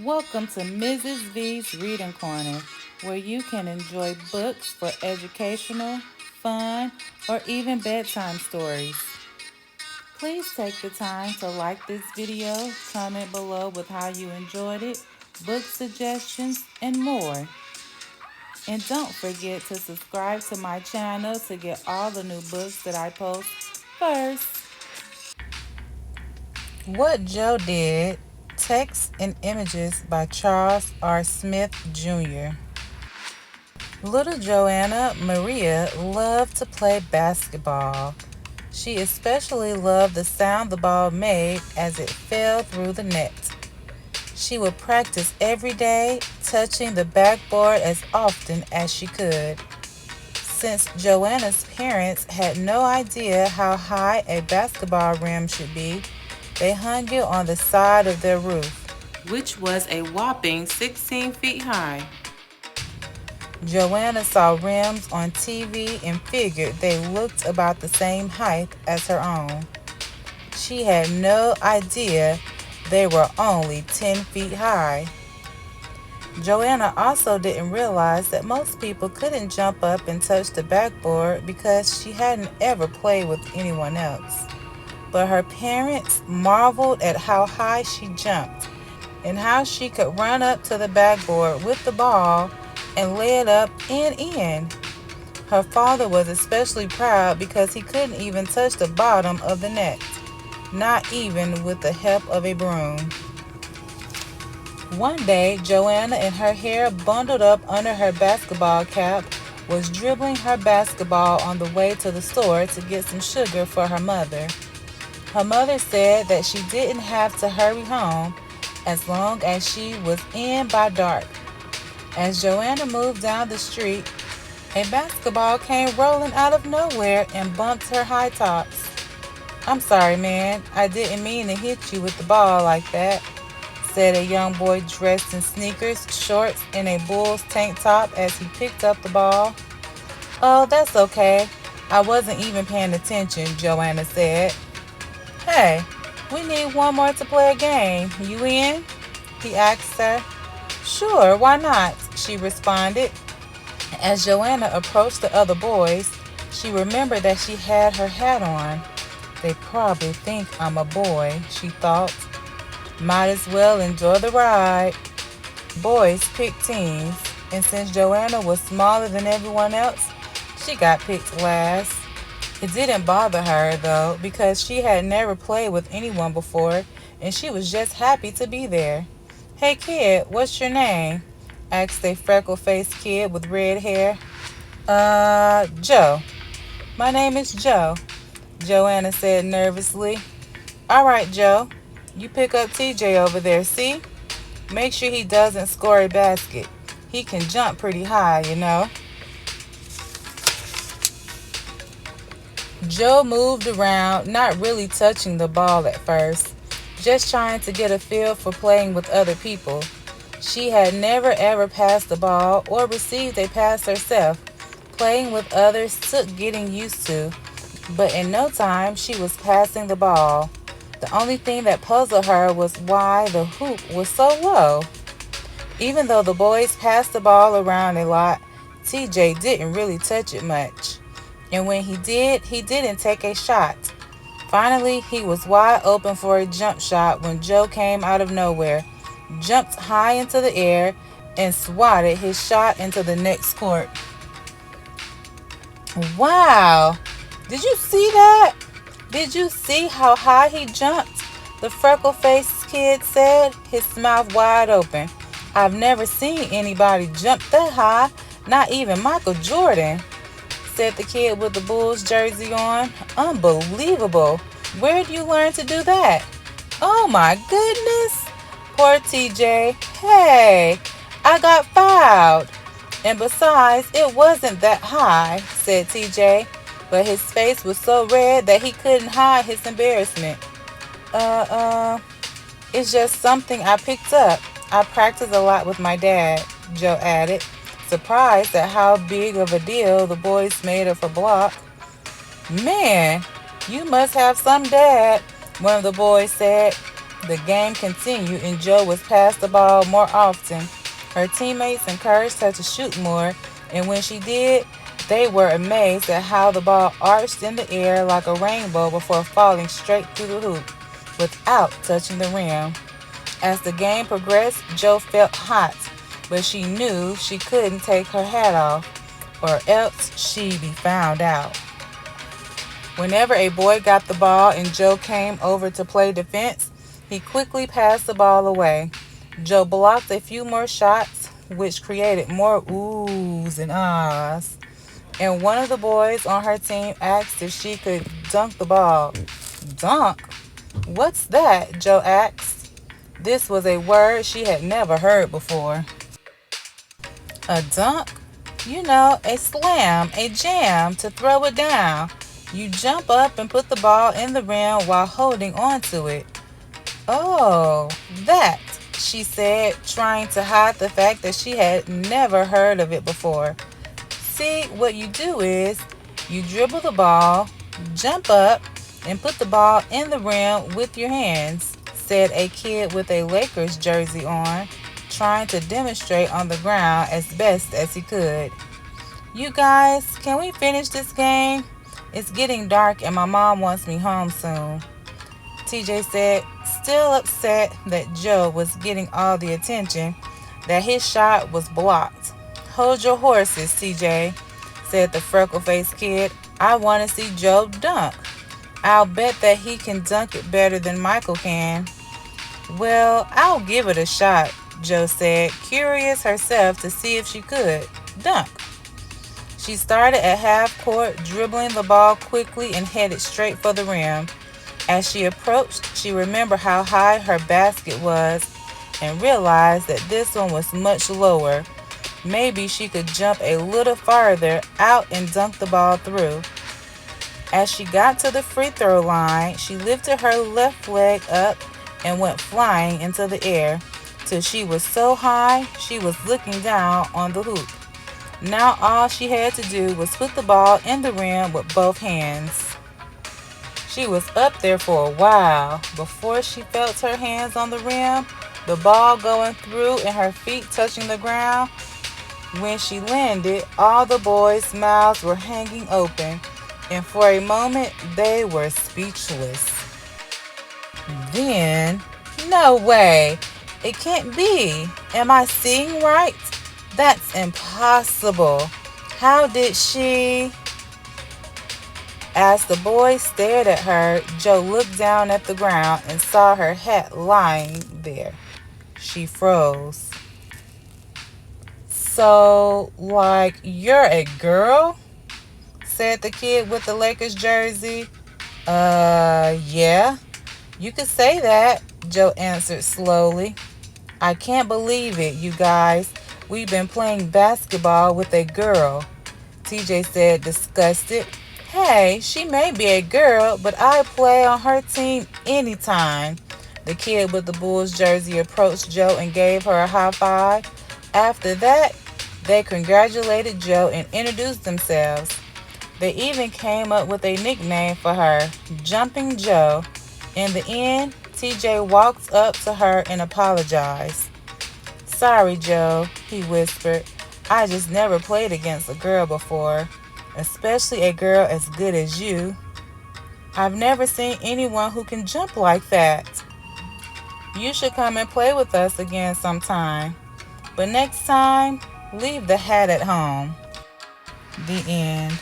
Welcome to Mrs. V's Reading Corner, where you can enjoy books for educational, fun, or even bedtime stories. Please take the time to like this video, comment below with how you enjoyed it, book suggestions, and more. And don't forget to subscribe to my channel to get all the new books that I post first. What Joe Did, Text and Images by Charles R. Smith Jr. Little Joanna Maria loved to play basketball. She especially loved the sound the ball made as it fell through the net. She would practice every day, touching the backboard as often as she could. Since Joanna's parents had no idea how high a basketball rim should be, they hung it on the side of their roof, which was a whopping 16 feet high. Joanna saw rims on TV and figured they looked about the same height as her own. She had no idea they were only 10 feet high. Joanna also didn't realize that most people couldn't jump up and touch the backboard because she hadn't ever played with anyone else. But her parents marveled at how high she jumped and how she could run up to the backboard with the ball and lay it up and in. Her father was especially proud because he couldn't even touch the bottom of the net, not even with the help of a broom. One day, Joanna, in her hair bundled up under her basketball cap, was dribbling her basketball on the way to the store to get some sugar for her mother. Her mother said that she didn't have to hurry home as long as she was in by dark. As Joanna moved down the street, a basketball came rolling out of nowhere and bumped her high tops. "I'm sorry, man. I didn't mean to hit you with the ball like that," said a young boy dressed in sneakers, shorts, and a Bulls tank top as he picked up the ball. "Oh, that's okay. I wasn't even paying attention," Joanna said. "Hey, we need one more to play a game. You in?" he asked her. "Sure, why not?" she responded. As Joanna approached the other boys, she remembered that she had her hat on. "They probably think I'm a boy," she thought. "Might as well enjoy the ride." Boys picked teams, and since Joanna was smaller than everyone else, she got picked last. It didn't bother her, though, because she had never played with anyone before, and she was just happy to be there. "Hey kid, what's your name?" asked a freckle-faced kid with red hair. Joe." "My name is Joe," Joanna said nervously. "All right, Joe. You pick up TJ over there, see? Make sure he doesn't score a basket. He can jump pretty high, you know." Joe moved around, not really touching the ball at first, just trying to get a feel for playing with other people. She had never ever passed the ball or received a pass herself. Playing with others took getting used to, but in no time she was passing the ball. The only thing that puzzled her was why the hoop was so low. Even though the boys passed the ball around a lot, TJ didn't really touch it much. And when he did, he didn't take a shot. Finally, he was wide open for a jump shot when Joe came out of nowhere, jumped high into the air, and swatted his shot into the next court. "Wow! Did you see that? Did you see how high he jumped?" the freckle-faced kid said, his mouth wide open. "I've never seen anybody jump that high, not even Michael Jordan," said the kid with the Bulls jersey on. "Unbelievable. Where'd you learn to do that?" "Oh my goodness. Poor TJ. Hey, I got fouled. And besides, it wasn't that high," said TJ, but his face was so red that he couldn't hide his embarrassment. It's just something I picked up. I practice a lot with my dad," Joe added, surprised at how big of a deal the boys made of her block. "Man, you must have some dad," one of the boys said. The game continued and Joe was passed the ball more often. Her teammates encouraged her to shoot more, and when she did, they were amazed at how the ball arched in the air like a rainbow before falling straight through the hoop without touching the rim. As the game progressed, Joe felt hot, but she knew she couldn't take her hat off, or else she'd be found out. Whenever a boy got the ball and Joe came over to play defense, he quickly passed the ball away. Joe blocked a few more shots, which created more oohs and ahs. And one of the boys on her team asked if she could dunk the ball. Dunk? What's that? Joe asked. This was a word she had never heard before. A dunk? You know, a slam, a jam, to throw it down. You jump up and put the ball in the rim while holding on to it. Oh, that, she said, trying to hide the fact that she had never heard of it before. See, what you do is you dribble the ball, jump up, and put the ball in the rim with your hands, said a kid with a Lakers jersey on, trying to demonstrate on the ground as best as he could. You guys, can we finish this game? It's getting dark and my mom wants me home soon, TJ said, still upset that Joe was getting all the attention, that his shot was blocked. Hold your horses, TJ, said the freckle-faced kid. I want to see Joe dunk. I'll bet that he can dunk it better than Michael can. Well, I'll give it a shot, Joe said, curious herself to see if she could dunk. She started at half court, dribbling the ball quickly and headed straight for the rim. As she approached, she remembered how high her basket was and realized that this one was much lower. Maybe she could jump a little farther out and dunk the ball through. As she got to the free throw line, she lifted her left leg up and went flying into the air till she was so high she was looking down on the hoop. Now all she had to do was put the ball in the rim with both hands. She was up there for a while before she felt her hands on the rim, the ball going through and her feet touching the ground. When she landed, all the boys' mouths were hanging open, and for a moment they were speechless. Then, no way, it can't be. Am I seeing right? That's impossible. How did she... As the boy stared at her, Joe looked down at the ground and saw her hat lying there. She froze. So, like, you're a girl? Said the kid with the Lakers jersey. Yeah. You could say that, Joe answered slowly. I can't believe it, you guys. We've been playing basketball with a girl, TJ said, disgusted. Hey, she may be a girl, but I play on her team anytime. The kid with the Bulls jersey approached Joe and gave her a high five. After that, they congratulated Joe and introduced themselves. They even came up with a nickname for her, Jumping Joe. In the end, TJ walked up to her and apologized. Sorry, Joe, he whispered. I just never played against a girl before, especially a girl as good as you. I've never seen anyone who can jump like that. You should come and play with us again sometime. But next time, leave the hat at home. The end.